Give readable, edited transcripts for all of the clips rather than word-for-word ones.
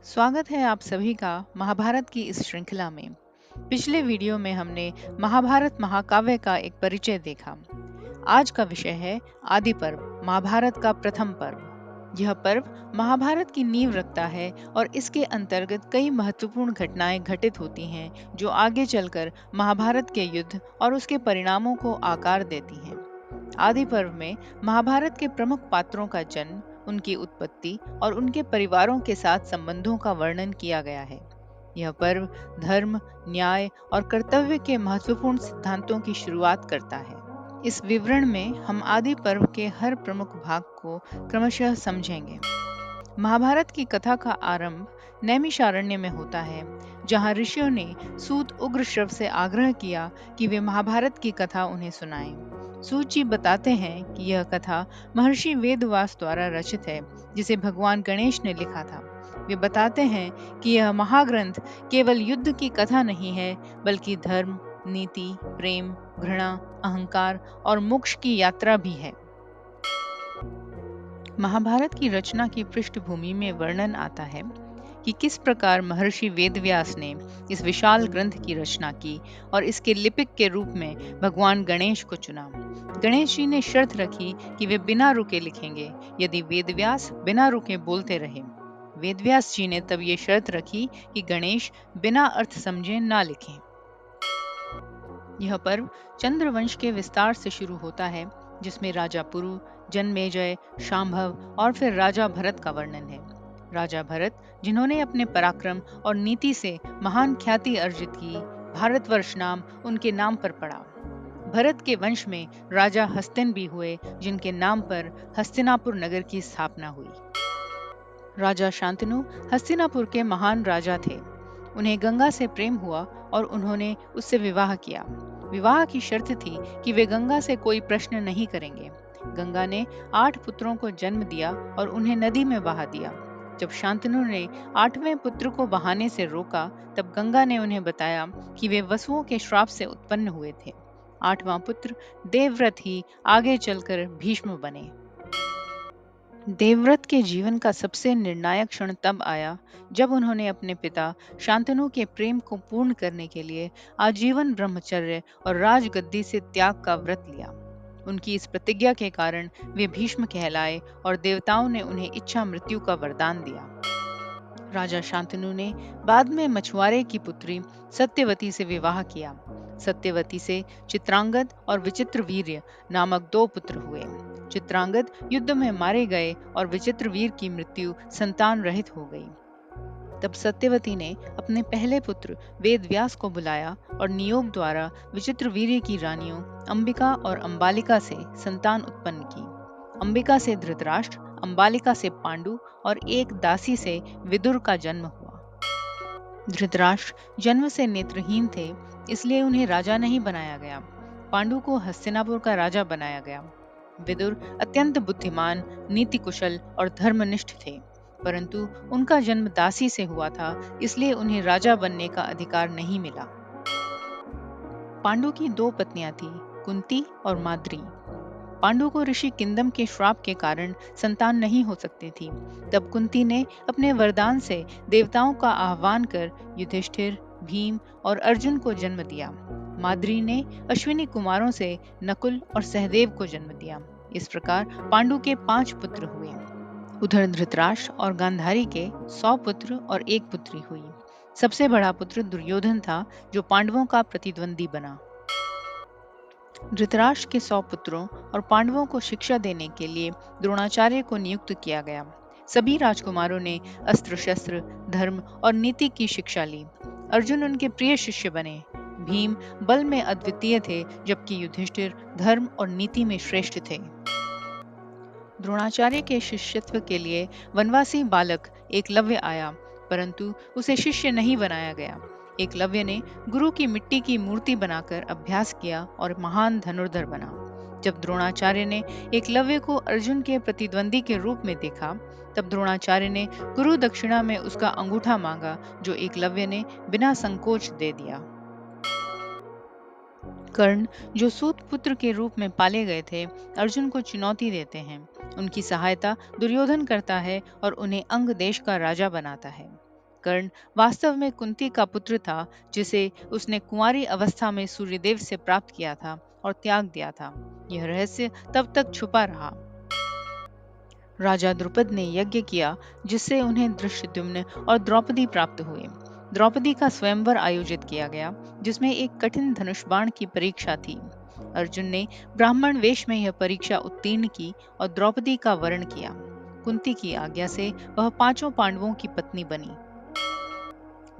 स्वागत है आप सभी का महाभारत की इस श्रृंखला में। पिछले वीडियो में हमने महाभारत महाकाव्य का एक परिचय देखा। आज का विषय है आदि पर्व, महाभारत का प्रथम पर्व। यह पर्व महाभारत की नींव रखता है और इसके अंतर्गत कई महत्वपूर्ण घटनाएं घटित होती हैं जो आगे चलकर महाभारत के युद्ध और उसके परिणामों को आकार देती हैं। आदि पर्व में महाभारत के प्रमुख पात्रों का जन्म, उनकी उत्पत्ति और उनके परिवारों के साथ संबंधों का वर्णन किया गया है। यह पर्व धर्म, न्याय और कर्तव्य के महत्वपूर्ण सिद्धांतों की शुरुआत करता है। इस विवरण में हम आदि पर्व के हर प्रमुख भाग को क्रमशः समझेंगे। महाभारत की कथा का आरंभ नैमिषारण्य में होता है, जहां ऋषियों ने सूत उग्रश्रव से आग्रह किया कि वे महाभारत की कथा उन्हें सुनाएं। सूत जी बताते हैं कि यह कथा महर्षि वेदव्यास द्वारा रचित है, जिसे भगवान गणेश ने लिखा था। वे बताते हैं कि यह महाग्रंथ केवल युद्ध की कथा नहीं है, बल्कि धर्म, नीति, प्रेम, घृणा, अहंकार और मोक्ष की यात्रा भी है। महाभारत की रचना की पृष्ठभूमि में वर्णन आता है कि किस प्रकार महर्षि वेदव्यास ने इस विशाल ग्रंथ की रचना की और इसके लिपिक के रूप में भगवान गणेश को चुना। गणेश जी ने शर्त रखी कि वे बिना रुके लिखेंगे यदि वेदव्यास बिना रुके बोलते रहे। वेदव्यास जी ने तब ये शर्त रखी कि गणेश बिना अर्थ समझे ना लिखें। यह पर्व चंद्रवंश के विस्तार से शुरू होता है, जिसमें राजा पुरु, जन्मेजय, शांभव और फिर राजा भरत का वर्णन है। राजा भरत, जिन्होंने अपने पराक्रम और नीति से महान ख्याति अर्जित की, भारतवर्ष नाम उनके नाम पर पड़ा। भरत के वंश में राजा हस्तिन भी हुए, जिनके नाम पर हस्तिनापुर नगर की स्थापना हुई। राजा शांतनु हस्तिनापुर के महान राजा थे। उन्हें गंगा से प्रेम हुआ और उन्होंने उससे विवाह किया। विवाह की शर्त थी कि वे गंगा से कोई प्रश्न नहीं करेंगे। गंगा ने 8 पुत्रों को जन्म दिया और उन्हें नदी में बहा दिया। जब शांतनु ने 8वें पुत्र को बहाने से रोका, तब गंगा ने उन्हें बताया कि वे वसुओं के श्राप से उत्पन्न हुए थे। 8वां पुत्र देवव्रत ही आगे चलकर भीष्म बने। देवव्रत के जीवन का सबसे निर्णायक क्षण तब आया जब उन्होंने अपने पिता शांतनु के प्रेम को पूर्ण करने के लिए आजीवन ब्रह्मचर्य और राजगद्दी से त्याग का व्रत लिया। उनकी इस प्रतिज्ञा के कारण वे भीष्म कहलाए और देवताओं ने उन्हें इच्छा मृत्यु का वरदान दिया। राजा शांतनु ने बाद में मछुआरे की पुत्री सत्यवती से विवाह किया। सत्यवती से चित्रांगद और विचित्रवीर्य नामक 2 पुत्र हुए। चित्रांगद युद्ध में मारे गए और विचित्रवीर की मृत्यु संतान रहित हो गई। तब सत्यवती ने अपने पहले पुत्र वेदव्यास को बुलाया और नियोग द्वारा विचित्रवीर्य की रानियों अंबिका और अंबालिका से संतान उत्पन्न की। अंबिका से धृतराष्ट्र, अंबालिका से पांडु और एक दासी से विदुर का जन्म हुआ। धृतराष्ट्र जन्म से नेत्रहीन थे, इसलिए उन्हें राजा नहीं बनाया गया। पांडु को हस्तिनापुर का राजा बनाया गया। विदुर अत्यंत बुद्धिमान, नीति कुशल और धर्मनिष्ठ थे, परंतु उनका जन्म दासी से हुआ था, इसलिए उन्हें राजा बनने का अधिकार नहीं मिला। पांडु की 2 पत्नियां थीं, कुंती और माद्री। पांडु को ऋषि किंदम के श्राप के कारण संतान नहीं हो सकती थी। तब कुंती ने अपने वरदान से देवताओं का आह्वान कर युधिष्ठिर, भीम और अर्जुन को जन्म दिया। माद्री ने अश्विनी कुमारों से नकुल और सहदेव को जन्म दिया। इस प्रकार पांडु के 5 पुत्र हुए। उधर धृतराष्ट्र और गांधारी के 100 पुत्र और 1 पुत्री हुई। सबसे बड़ा पुत्र दुर्योधन था, जो पांडवों का प्रतिद्वंदी बना। धृतराष्ट्र के 100 पुत्रों और पांडवों को शिक्षा देने के लिए द्रोणाचार्य को नियुक्त किया गया। सभी राजकुमारों ने अस्त्र शस्त्र, धर्म और नीति की शिक्षा ली। अर्जुन उनके प्रिय शिष्य बने। भीम बल में अद्वितीय थे, जबकि युधिष्ठिर धर्म और नीति में श्रेष्ठ थे। द्रोणाचार्य के शिष्यत्व के लिए वनवासी बालक एकलव्य आया, परंतु उसे शिष्य नहीं बनाया गया। एकलव्य ने गुरु की मिट्टी की मूर्ति बनाकर अभ्यास किया और महान धनुर्धर बना। जब द्रोणाचार्य ने एकलव्य को अर्जुन के प्रतिद्वंदी के रूप में देखा, तब द्रोणाचार्य ने गुरु दक्षिणा में उसका अंगूठा मांगा, जो एकलव्य ने बिना संकोच दे दिया। कर्ण, जो सूत पुत्र के रूप में पाले गए थे, अर्जुन को चुनौती देते हैं। उनकी सहायता दुर्योधन करता है और उन्हें अंग देश का राजा बनाता है। कर्ण वास्तव में कुंती का पुत्र था, जिसे उसने कुंवारी अवस्था में सूर्यदेव से प्राप्त किया था और त्याग दिया था। यह रहस्य तब तक छुपा रहा। राजा द्रुपद ने यज्ञ किया, जिससे उन्हें धृष्टद्युम्न और द्रौपदी प्राप्त हुए। द्रौपदी का स्वयंवर आयोजित किया गया, जिसमें एक कठिन धनुष बाण की परीक्षा थी। अर्जुन ने ब्राह्मण वेश में यह परीक्षा उत्तीर्ण की और द्रौपदी का वरण किया। कुंती की आज्ञा से वह पांचों पांडवों की पत्नी बनी।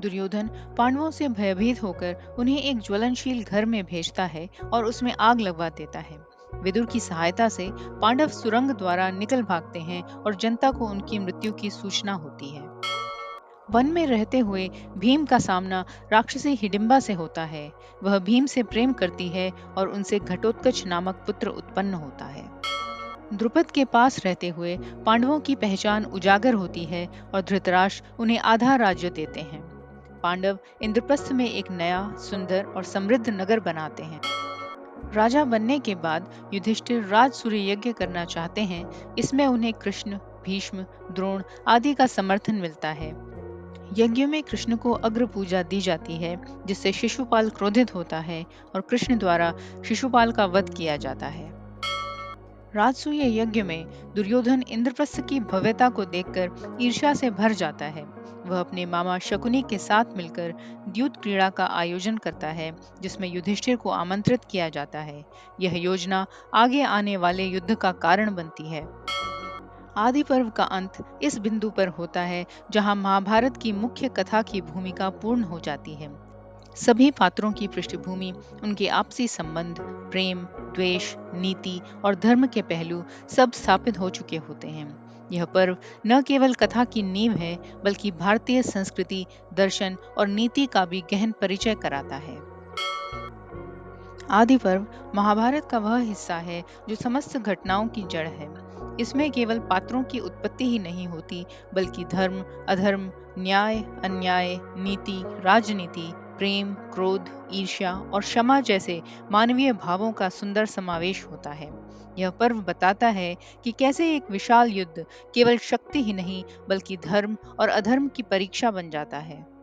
दुर्योधन पांडवों से भयभीत होकर उन्हें एक ज्वलनशील घर में भेजता है और उसमें आग लगवा देता है। विदुर की सहायता से पांडव सुरंग द्वारा निकल भागते हैं और जनता को उनकी मृत्यु की सूचना होती है। वन में रहते हुए भीम का सामना राक्षसी हिडिंबा से होता है। वह भीम से प्रेम करती है और उनसे घटोत्कच नामक पुत्र उत्पन्न होता है। द्रुपद के पास रहते हुए पांडवों की पहचान उजागर होती है और धृतराष्ट्र उन्हें आधा राज्य देते हैं। पांडव इंद्रप्रस्थ में एक नया, सुंदर और समृद्ध नगर बनाते हैं। राजा बनने के बाद युधिष्ठिर राजसूय यज्ञ करना चाहते हैं। इसमें उन्हें कृष्ण, भीष्म, द्रोण आदि का समर्थन मिलता है। यज्ञ में कृष्ण को अग्र पूजा दी जाती है, जिससे शिशुपाल क्रोधित होता है और कृष्ण द्वारा शिशुपाल का वध किया जाता है। राजसूय यज्ञ में दुर्योधन इंद्रप्रस्थ की भव्यता को देखकर ईर्ष्या से भर जाता है। वह अपने मामा शकुनी के साथ मिलकर द्यूत क्रीड़ा का आयोजन करता है, जिसमें युधिष्ठिर को आमंत्रित किया जाता है। यह योजना आगे आने वाले युद्ध का कारण बनती है। आदि पर्व का अंत इस बिंदु पर होता है, जहां महाभारत की मुख्य कथा की भूमिका पूर्ण हो जाती है। सभी पात्रों की पृष्ठभूमि, उनके आपसी संबंध, प्रेम, द्वेष, नीति और धर्म के पहलू सब स्थापित हो चुके होते हैं। यह पर्व न केवल कथा की नींव है, बल्कि भारतीय संस्कृति, दर्शन और नीति का भी गहन परिचय कराता है। आदि पर्व महाभारत का वह हिस्सा है जो समस्त घटनाओं की जड़ है। इसमें केवल पात्रों की उत्पत्ति ही नहीं होती, बल्कि धर्म, अधर्म, न्याय, अन्याय, नीति, राजनीति, प्रेम, क्रोध, ईर्ष्या और क्षमा जैसे मानवीय भावों का सुंदर समावेश होता है। यह पर्व बताता है कि कैसे एक विशाल युद्ध केवल शक्ति ही नहीं, बल्कि धर्म और अधर्म की परीक्षा बन जाता है।